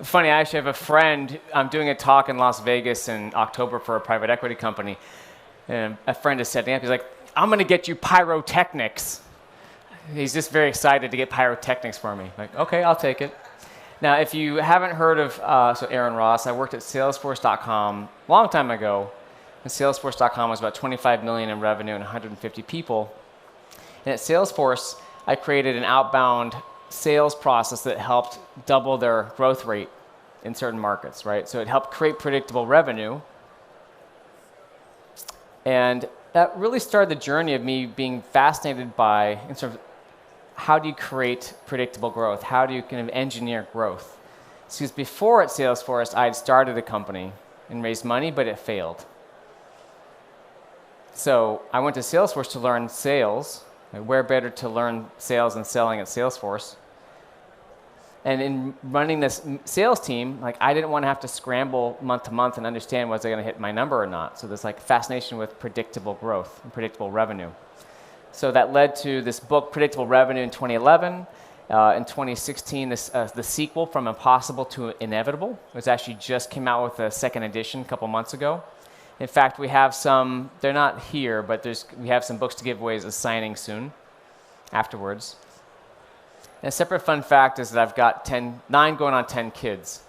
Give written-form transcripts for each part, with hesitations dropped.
funny, I actually have a friend, I'm doing a talk in Las Vegas in October for a private equity company, and a friend is setting up, he's like, I'm going to get you pyrotechnics. He's just very excited to get pyrotechnics for me. Like, okay, I'll take it. Now, if you haven't heard of, so Aaron Ross, I worked at Salesforce.com a long time ago, and Salesforce.com was about 25 million in revenue and 150 people. And at Salesforce, I created an outbound sales process that helped double their growth rate in certain markets, right? So it helped create predictable revenue. And that really started the journey of me being fascinated by in sort of how do you create predictable growth? How do you kind of engineer growth? Because before at Salesforce, I had started a company and raised money, but it failed. So I went to Salesforce to learn sales. Where better to learn sales and selling at Salesforce? And in running this sales team, like I didn't want to have to scramble month to month and understand was I going to hit my number or not. So there's like fascination with predictable growth and predictable revenue. So that led to this book, Predictable Revenue, in 2011. In 2016, the sequel, From Impossible to Inevitable, was actually just came out with a second edition a couple months ago. In fact, we have some, they're not here, but we have some books to give away as a signing soon, afterwards. And a separate fun fact is that I've got 9 going on 10 kids.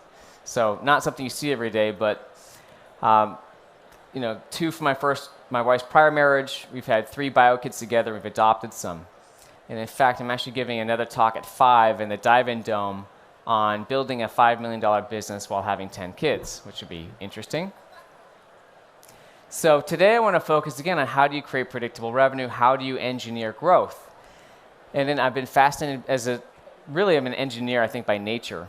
So not something you see every day, but 2 from my wife's prior marriage. We've had 3 bio kids together. We've adopted some. And in fact, I'm actually giving another talk at 5 in the Dive-In Dome on building a $5 million business while having 10 kids, which would be interesting. So today I want to focus again on how do you create predictable revenue, how do you engineer growth? And then I've been fascinated I'm an engineer, I think, by nature.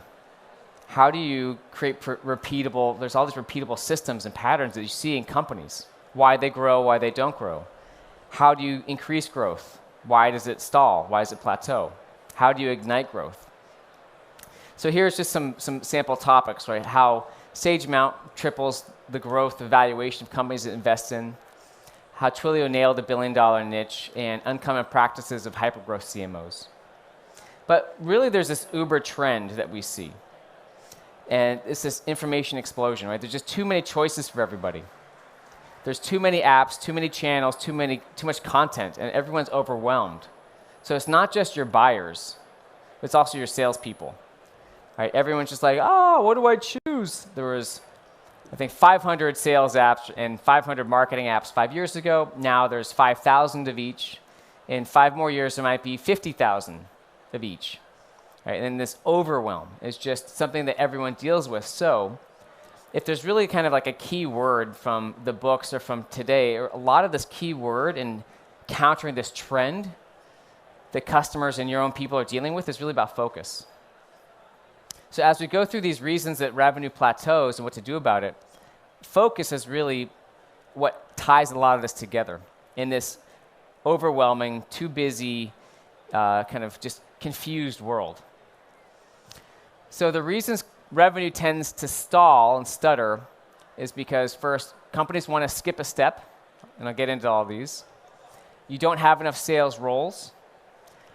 How do you create repeatable, there's all these repeatable systems and patterns that you see in companies. Why they grow, why they don't grow. How do you increase growth? Why does it stall? Why does it plateau? How do you ignite growth? So here's just some sample topics, right? How SageMount triples the growth and valuation of companies it invests in, how Twilio nailed the billion-dollar niche, and uncommon practices of hypergrowth CMOs. But really, there's this Uber trend that we see, and it's this information explosion, right? There's just too many choices for everybody. There's too many apps, too many channels, too much content, and everyone's overwhelmed. So it's not just your buyers, it's also your salespeople. Right? Everyone's just like, oh, what do I choose? There was, I think, 500 sales apps and 500 marketing apps 5 years ago. Now there's 5,000 of each. In 5 more years, there might be 50,000 of each. Right? And this overwhelm is just something that everyone deals with. So if there's really kind of like a key word from the books or from today, or a lot of this key word in countering this trend that customers and your own people are dealing with is really about focus. So as we go through these reasons that revenue plateaus and what to do about it, focus is really what ties a lot of this together in this overwhelming, too busy, kind of just confused world. So the reasons revenue tends to stall and stutter is because, first, companies want to skip a step, and I'll get into all these. You don't have enough sales roles.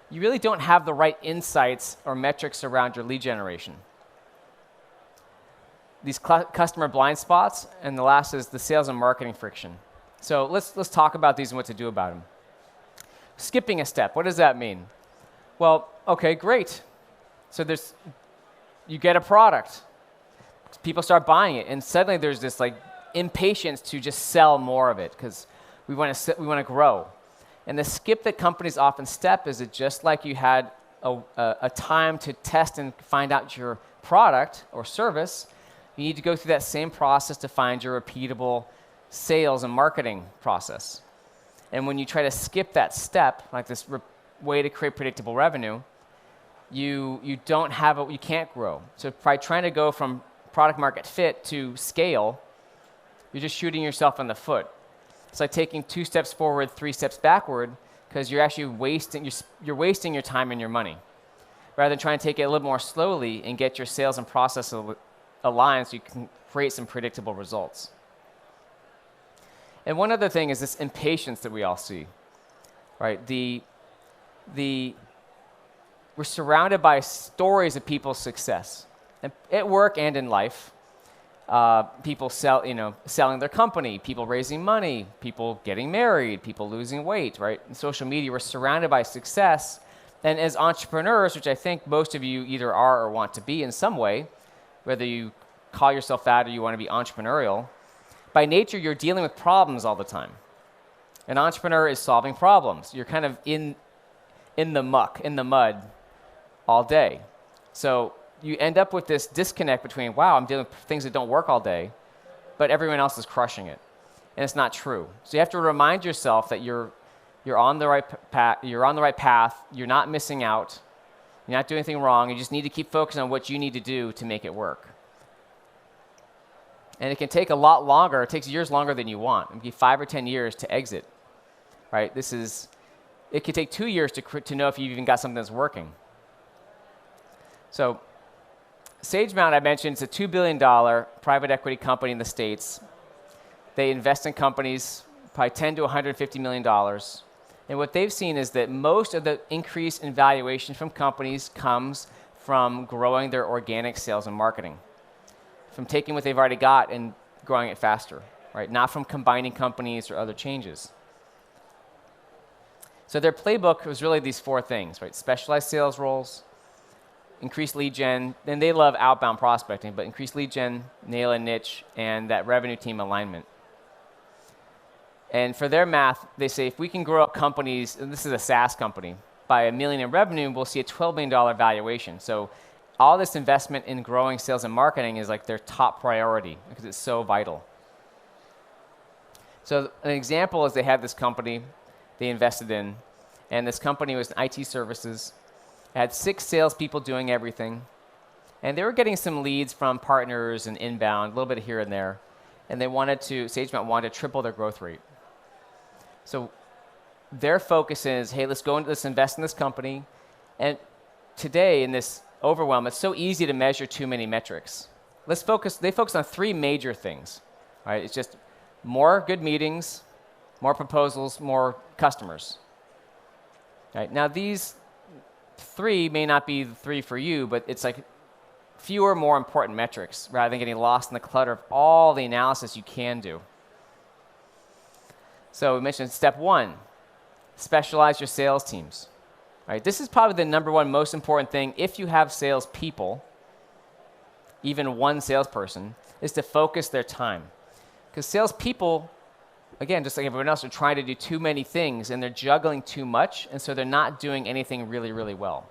You really don't have the right insights or metrics around your lead generation. These customer blind spots, and the last is the sales and marketing friction. So let's talk about these and what to do about them. Skipping a step, what does that mean? Well, okay, great. So you get a product. People start buying it, and suddenly there's this like impatience to just sell more of it because we want to grow. And the skip that companies often step is it just like you had a time to test and find out your product or service, you need to go through that same process to find your repeatable sales and marketing process. And when you try to skip that step, like this way to create predictable revenue, you can't grow. So by trying to go from product market fit to scale, you're just shooting yourself in the foot. It's like taking 2 steps forward, 3 steps backward, because you're actually wasting your time and your money. Rather than trying to take it a little more slowly and get your sales and process aligned so you can create some predictable results. And one other thing is this impatience that we all see, right? We're surrounded by stories of people's success. at work and in life. People selling their company, people raising money, people getting married, people losing weight, right? In social media, we're surrounded by success. And as entrepreneurs, which I think most of you either are or want to be in some way, whether you call yourself that or you want to be entrepreneurial, by nature, you're dealing with problems all the time. An entrepreneur is solving problems. You're kind of in the muck, in the mud all day. So you end up with this disconnect between, wow, I'm dealing with things that don't work all day, but everyone else is crushing it. And it's not true. So you have to remind yourself that you're on the right path, you're not missing out, you're not doing anything wrong, you just need to keep focusing on what you need to do to make it work. And it can take a lot longer, it takes years longer than you want. It can be 5 or 10 years to exit, right? It could take 2 years to know if you've even got something that's working. So SageMount, I mentioned, it's a $2 billion private equity company in the States. They invest in companies, probably $10 to $150 million. And what they've seen is that most of the increase in valuation from companies comes from growing their organic sales and marketing, from taking what they've already got and growing it faster, right? Not from combining companies or other changes. So their playbook was really these 4 things, right? Specialized sales roles, increase lead gen, and they love outbound prospecting, but increase lead gen, nail a niche, and that revenue team alignment. And for their math, they say if we can grow up companies, and this is a SaaS company, by $1 million in revenue, we'll see a $12 million valuation. So all this investment in growing sales and marketing is like their top priority because it's so vital. So an example is they had this company they invested in, and this company was in IT services. It had 6 salespeople doing everything, and they were getting some leads from partners and inbound, a little bit here and there, and SageMount wanted to triple their growth rate. So their focus is, hey, let's invest in this company, and today in this overwhelm, it's so easy to measure too many metrics. They focus on 3 major things, right? It's just more good meetings, more proposals, more customers. Right? Now these 3 may not be the 3 for you, but it's like fewer, more important metrics rather than getting lost in the clutter of all the analysis you can do. So we mentioned step 1, specialize your sales teams. Right? This is probably the #1 most important thing if you have salespeople, even one salesperson, is to focus their time. Because salespeople, again, just like everyone else, are trying to do too many things, and they're juggling too much, and so they're not doing anything really, really well.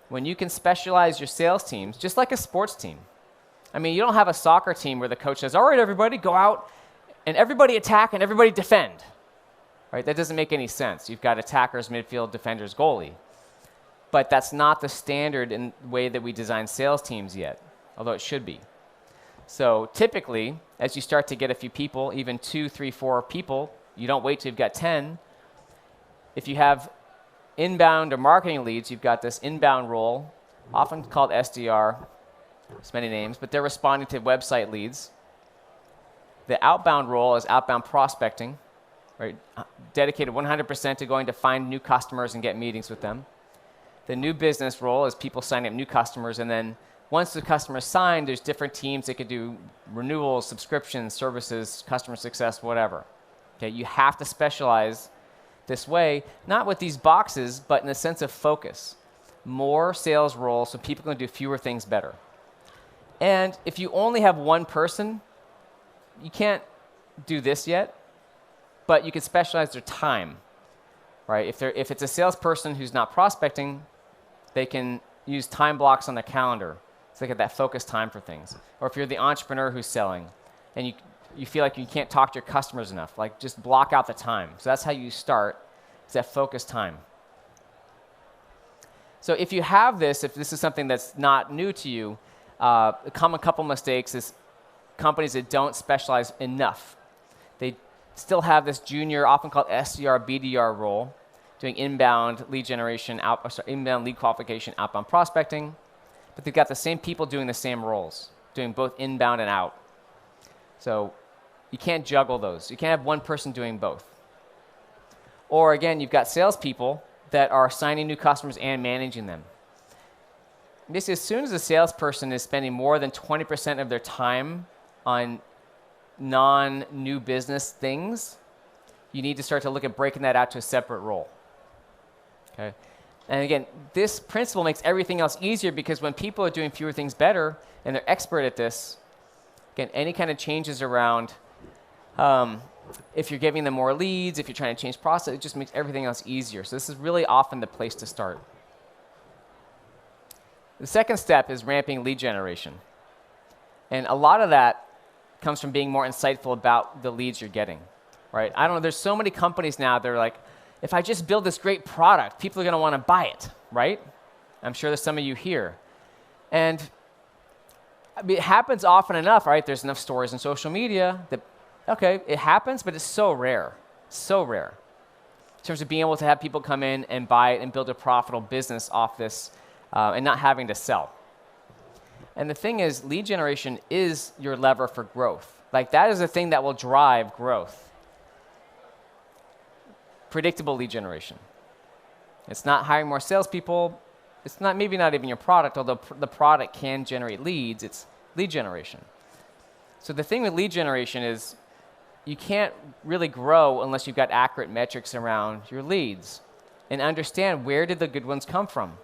When you can specialize your sales teams, just like a sports team. I mean, you don't have a soccer team where the coach says, all right, everybody, go out, and everybody attack, and everybody defend. Right? That doesn't make any sense. You've got attackers, midfield, defenders, goalie. But that's not the standard in the way that we design sales teams yet, although it should be. So typically, as you start to get a few people, even 2, 3, 4 people, you don't wait till you've got 10. If you have inbound or marketing leads, you've got this inbound role, often called SDR. There's many names, but they're responding to website leads. The outbound role is outbound prospecting, right? Dedicated 100% to going to find new customers and get meetings with them. The new business role is people signing up new customers, and then once the customer's signed, there's different teams that could do renewals, subscriptions, services, customer success, whatever. Okay, you have to specialize this way, not with these boxes, but in the sense of focus. More sales roles so people can do fewer things better. And if you only have one person, you can't do this yet, but you can specialize their time, right? If it's a salesperson who's not prospecting, they can use time blocks on their calendar. So they get that focused time for things. Or if you're the entrepreneur who's selling and you feel like you can't talk to your customers enough, like just block out the time. So that's how you start, is that focused time. So if you have this, if this is something that's not new to you, a common couple mistakes is companies that don't specialize enough. They still have this junior, often called SDR, BDR role, doing inbound lead generation, inbound lead qualification, outbound prospecting, but they've got the same people doing the same roles, doing both inbound and out. So you can't juggle those. You can't have one person doing both. Or again, you've got salespeople that are signing new customers and managing them. basically, as soon as a salesperson is spending more than 20% of their time on non-new business things, you need to start to look at breaking that out to a separate role. Okay? And again, this principle makes everything else easier because when people are doing fewer things better and they're expert at this, again, any kind of changes around, if you're giving them more leads, if you're trying to change process, it just makes everything else easier. So this is really often the place to start. The second step is ramping lead generation. And a lot of that comes from being more insightful about the leads you're getting, right? I don't know, there's so many companies now that are like, if I just build this great product, people are going to want to buy it, right? I'm sure there's some of you here. And I mean, it happens often enough, right? There's enough stories on social media that, okay, it happens, but it's so rare, in terms of being able to have people come in and buy it and build a profitable business off this and not having to sell. And the thing is, lead generation is your lever for growth. Like, that is the thing that will drive growth. Predictable lead generation. It's not hiring more salespeople. It's not, maybe not even your product, although the product can generate leads. It's lead generation. So the thing with lead generation is you can't really grow unless you've got accurate metrics around your leads and understand, where did the good ones come from?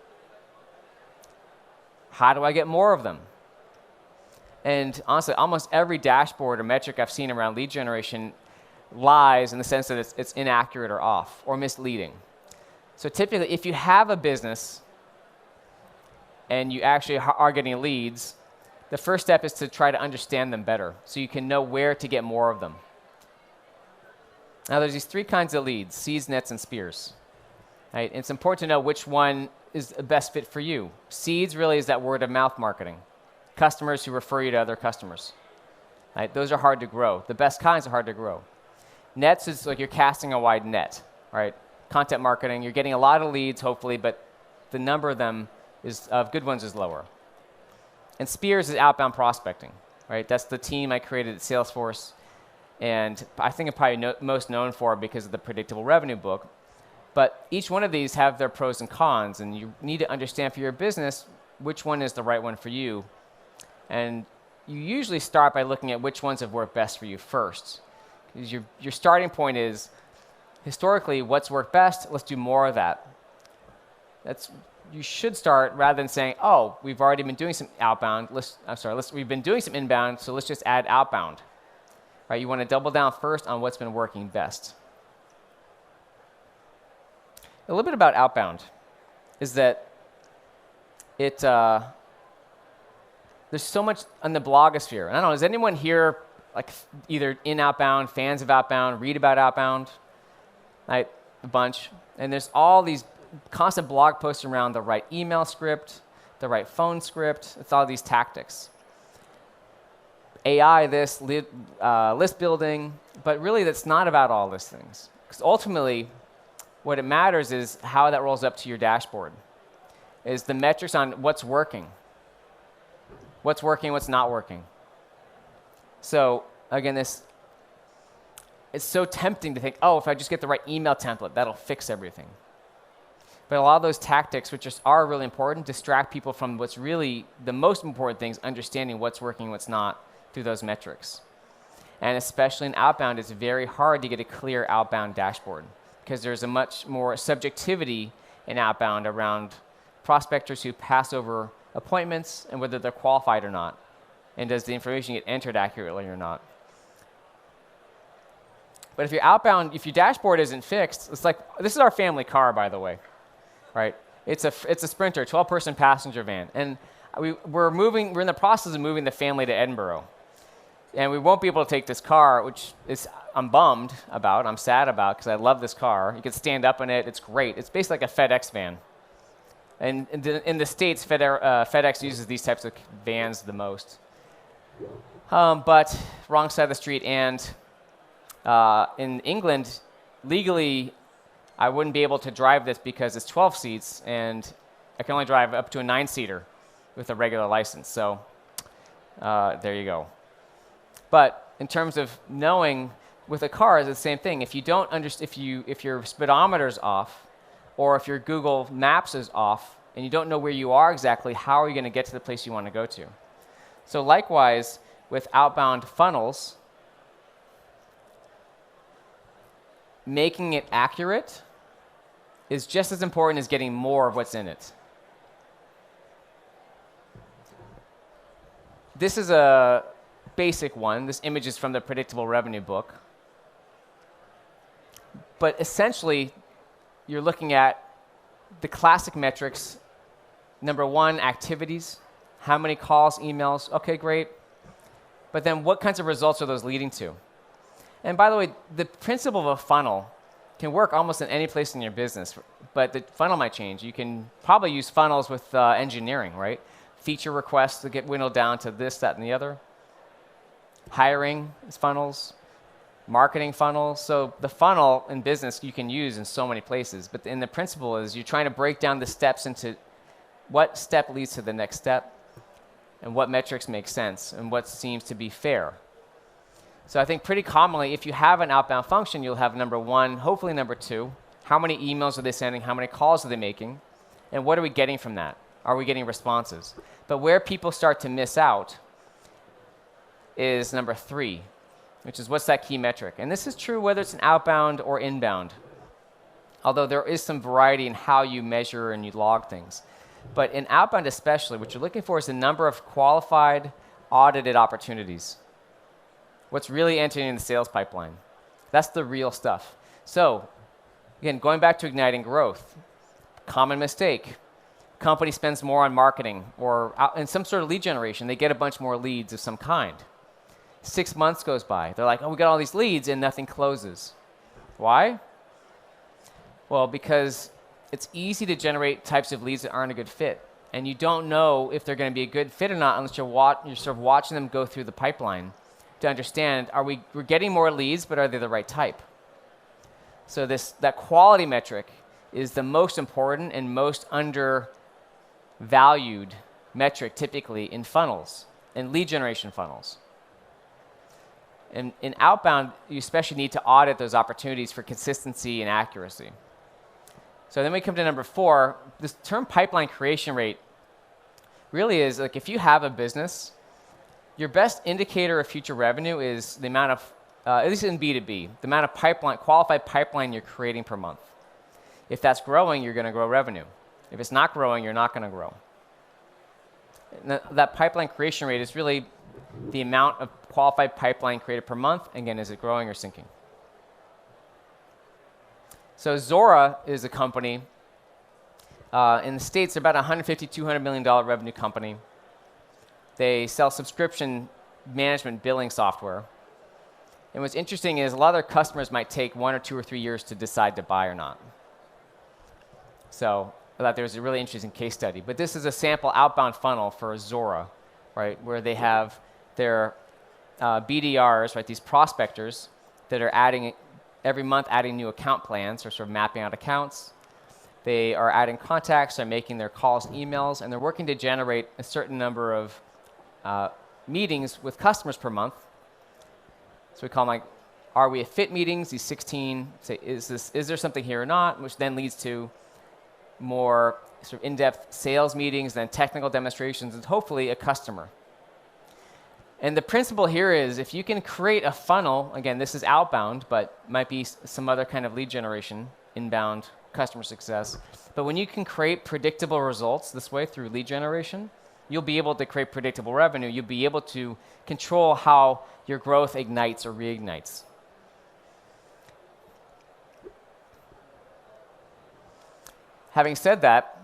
How do I get more of them? And honestly, almost every dashboard or metric I've seen around lead generation lies in the sense that it's inaccurate or off or misleading. So typically, if you have a business and you actually are getting leads, the first step is to try to understand them better so you can know where to get more of them. Now, there's these three kinds of leads: seeds, nets, and spears. Right? And it's important to know which one is the best fit for you. Seeds really is that word of mouth marketing. Customers who refer you to other customers. Right? Those are hard to grow. The best kinds are hard to grow. Nets is like you're casting a wide net, right? Content marketing, you're getting a lot of leads, hopefully, but the number of them of good ones is lower. And spears is outbound prospecting, right? That's the team I created at Salesforce, and I think I'm probably most known for it because of the predictable revenue book. But each one of these have their pros and cons, and you need to understand for your business which one is the right one for you. And you usually start by looking at which ones have worked best for you first. Because your starting point is, historically, what's worked best? Let's do more of that. You should start rather than saying, oh, we've already been doing some outbound. We've been doing some inbound, so let's just add outbound. Right? You want to double down first on what's been working best. A little bit about outbound is that there's so much on the blogosphere. And I don't know, is anyone here like either in outbound, fans of outbound, read about outbound? Right, a bunch. And there's all these constant blog posts around the right email script, the right phone script. It's all these tactics. AI, this, list building, but really that's not about all these things. Because ultimately, what it matters is how that rolls up to your dashboard, is the metrics on what's working, what's not working. So again, it's so tempting to think, oh, if I just get the right email template, that'll fix everything. But a lot of those tactics, which are really important, distract people from what's really the most important things, understanding what's working, what's not, through those metrics. And especially in outbound, it's very hard to get a clear outbound dashboard because there's a much more subjectivity in outbound around prospectors who pass over appointments and whether they're qualified or not. And does the information get entered accurately or not? But if your dashboard isn't fixed, it's like, this is our family car, by the way, right? It's a Sprinter, 12-person passenger van. And we're in the process of moving the family to Edinburgh. And we won't be able to take this car, which I'm bummed about, I'm sad about, because I love this car. You can stand up in it, it's great. It's basically like a FedEx van. And in the States, FedEx uses these types of vans the most. But wrong side of the street, and in England, legally, I wouldn't be able to drive this because it's 12 seats, and I can only drive up to a 9-seater with a regular license. So there you go. But in terms of knowing with a car, it's the same thing. If you don't if your speedometer's off, or if your Google Maps is off, and you don't know where you are exactly, how are you going to get to the place you want to go to? So likewise, with outbound funnels, making it accurate is just as important as getting more of what's in it. This is a basic one. This image is from the Predictable Revenue book. But essentially, you're looking at the classic metrics. Number one, activities. How many calls, emails? Okay, great. But then what kinds of results are those leading to? And by the way, the principle of a funnel can work almost in any place in your business, but the funnel might change. You can probably use funnels with engineering, right? Feature requests to get whittled down to this, that, and the other. Hiring is funnels. Marketing funnels. So the funnel in business you can use in so many places, but the principle is you're trying to break down the steps into what step leads to the next step and what metrics make sense and what seems to be fair. So I think pretty commonly, if you have an outbound function, you'll have number one, hopefully number two, how many emails are they sending, how many calls are they making, and what are we getting from that? Are we getting responses? But where people start to miss out is number three, which is what's that key metric? And this is true whether it's an outbound or inbound, although there is some variety in how you measure and you log things. But in outbound especially, what you're looking for is the number of qualified, audited opportunities. What's really entering the sales pipeline. That's the real stuff. So, again, going back to igniting growth, common mistake. Company spends more on marketing or in some sort of lead generation. They get a bunch more leads of some kind. 6 months goes by. They're like, oh, we got all these leads and nothing closes. Why? Well, because it's easy to generate types of leads that aren't a good fit. And you don't know if they're going to be a good fit or not unless you're sort of watching them go through the pipeline to understand, we're getting more leads, but are they the right type? So that quality metric is the most important and most undervalued metric typically in funnels, in lead generation funnels. And in outbound, you especially need to audit those opportunities for consistency and accuracy. So then we come to number four. This term pipeline creation rate really is like if you have a business, your best indicator of future revenue is the amount of, at least in B2B, the amount of qualified pipeline you're creating per month. If that's growing, you're going to grow revenue. If it's not growing, you're not going to grow. And that pipeline creation rate is really the amount of qualified pipeline created per month. Again, is it growing or sinking? So Zora is a company. In the States, they're about a $150, $200 million revenue company. They sell subscription management billing software. And what's interesting is a lot of their customers might take 1 or 2 or 3 years to decide to buy or not. So I thought there was a really interesting case study. But this is a sample outbound funnel for Zora, right, where they have their BDRs, right, these prospectors that are every month adding new account plans or sort of mapping out accounts. They are adding contacts, they're making their calls and emails, and they're working to generate a certain number of meetings with customers per month. So we call them are we a fit meetings? These 16 say, is there something here or not? Which then leads to more sort of in-depth sales meetings, then technical demonstrations, and hopefully a customer. And the principle here is if you can create a funnel, again, this is outbound, but might be some other kind of lead generation, inbound customer success. But when you can create predictable results this way through lead generation, you'll be able to create predictable revenue. You'll be able to control how your growth ignites or reignites. Having said that,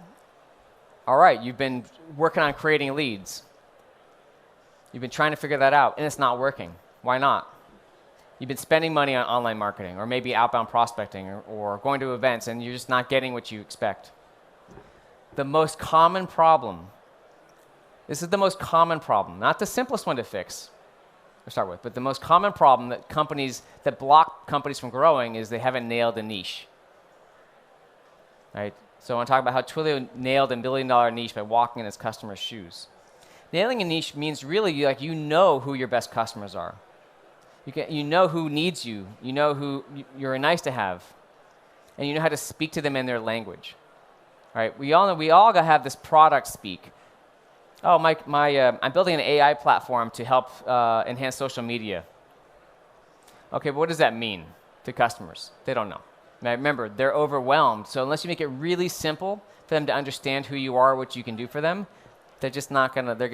all right, you've been working on creating leads. You've been trying to figure that out, and it's not working. Why not? You've been spending money on online marketing or maybe outbound prospecting or going to events, and you're just not getting what you expect. The most common problem, this is the most common problem, not the simplest one to fix, or start with, but the most common problem that block companies from growing is they haven't nailed a niche. Right? So I want to talk about how Twilio nailed a $1 billion niche by walking in his customers' shoes. Nailing a niche means really you know who your best customers are. You know who needs you. You know who you're nice to have. And you know how to speak to them in their language. right? We all gotta have this product speak. Oh, I'm building an AI platform to help enhance social media. Okay, but what does that mean to customers? They don't know. Now, remember, they're overwhelmed. So unless you make it really simple for them to understand who you are, what you can do for them, they're just not gonna. They're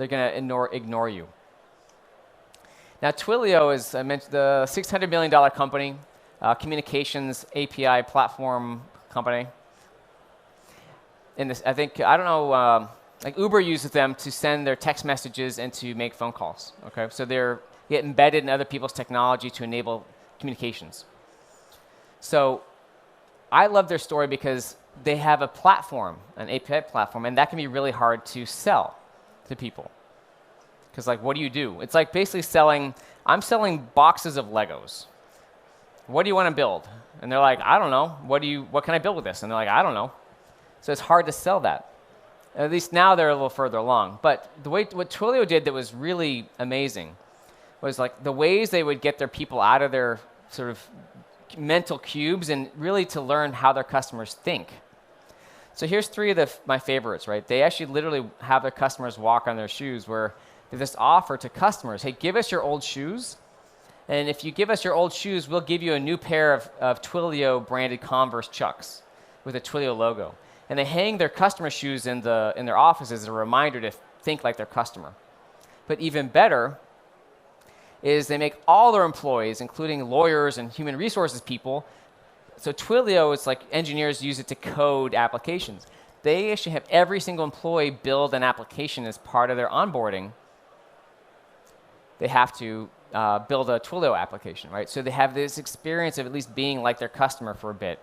gonna ignore you. Now, Twilio is, I mentioned, the $600 million company, communications API platform company. In this, I don't know, like Uber uses them to send their text messages and to make phone calls. Okay, so they get embedded in other people's technology to enable communications. So I love their story because they have a platform, an API platform, and that can be really hard to sell to people. Because like, what do you do? It's like basically I'm selling boxes of Legos. What do you want to build? And they're like, I don't know. What can I build with this? And they're like, I don't know. So it's hard to sell that. At least now they're a little further along. But what Twilio did that was really amazing was like the ways they would get their people out of their sort of mental cubes and really to learn how their customers think. So here's three of my favorites, right? They actually literally have their customers walk on their shoes where they just offer to customers, hey, give us your old shoes. And if you give us your old shoes, we'll give you a new pair of Twilio branded Converse Chucks with a Twilio logo. And they hang their customer shoes in their offices as a reminder to think like their customer. But even better is they make all their employees, including lawyers and human resources people, so Twilio is like engineers use it to code applications. They actually have every single employee build an application as part of their onboarding. They have to build a Twilio application, right? So they have this experience of at least being like their customer for a bit.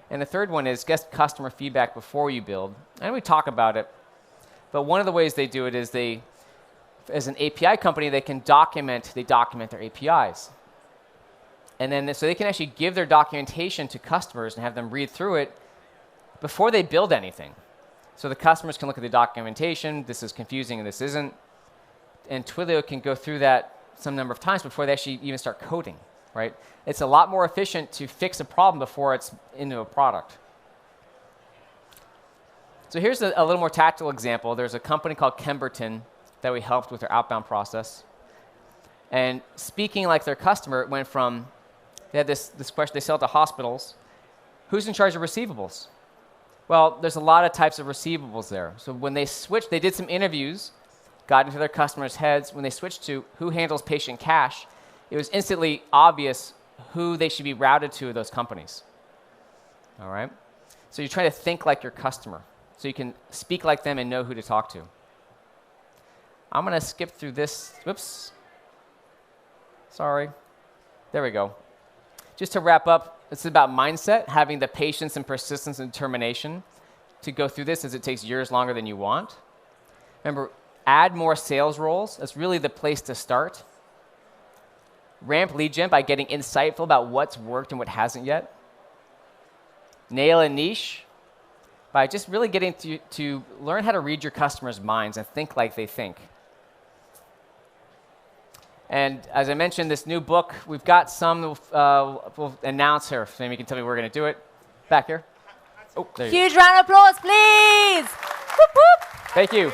And the third one is get customer feedback before you build. And we talk about it, but one of the ways they do it is as an API company, they document their APIs. And then so they can actually give their documentation to customers and have them read through it before they build anything. So the customers can look at the documentation, this is confusing and this isn't. And Twilio can go through that some number of times before they actually even start coding, right? It's a lot more efficient to fix a problem before it's into a product. So here's a little more tactical example. There's a company called Kemberton that we helped with their outbound process. And speaking like their customer, it went from, they had this question, they sell to hospitals. Who's in charge of receivables? Well, there's a lot of types of receivables there. So when they switched, they did some interviews, got into their customers' heads. When they switched to who handles patient cash, it was instantly obvious who they should be routed to those companies. All right? So you try to think like your customer so you can speak like them and know who to talk to. I'm going to skip through this. Whoops. Sorry. There we go. Just to wrap up, it's about mindset, having the patience and persistence and determination to go through this as it takes years longer than you want. Remember, add more sales roles. That's really the place to start. Ramp lead gen by getting insightful about what's worked and what hasn't yet. Nail a niche by just really getting to learn how to read your customers' minds and think like they think. And as I mentioned, this new book, we've got some, we'll announce her. Maybe you can tell me we're going to do it. Back here. Oh, there you go. Huge round of applause, please. Whoop, whoop. Thank you.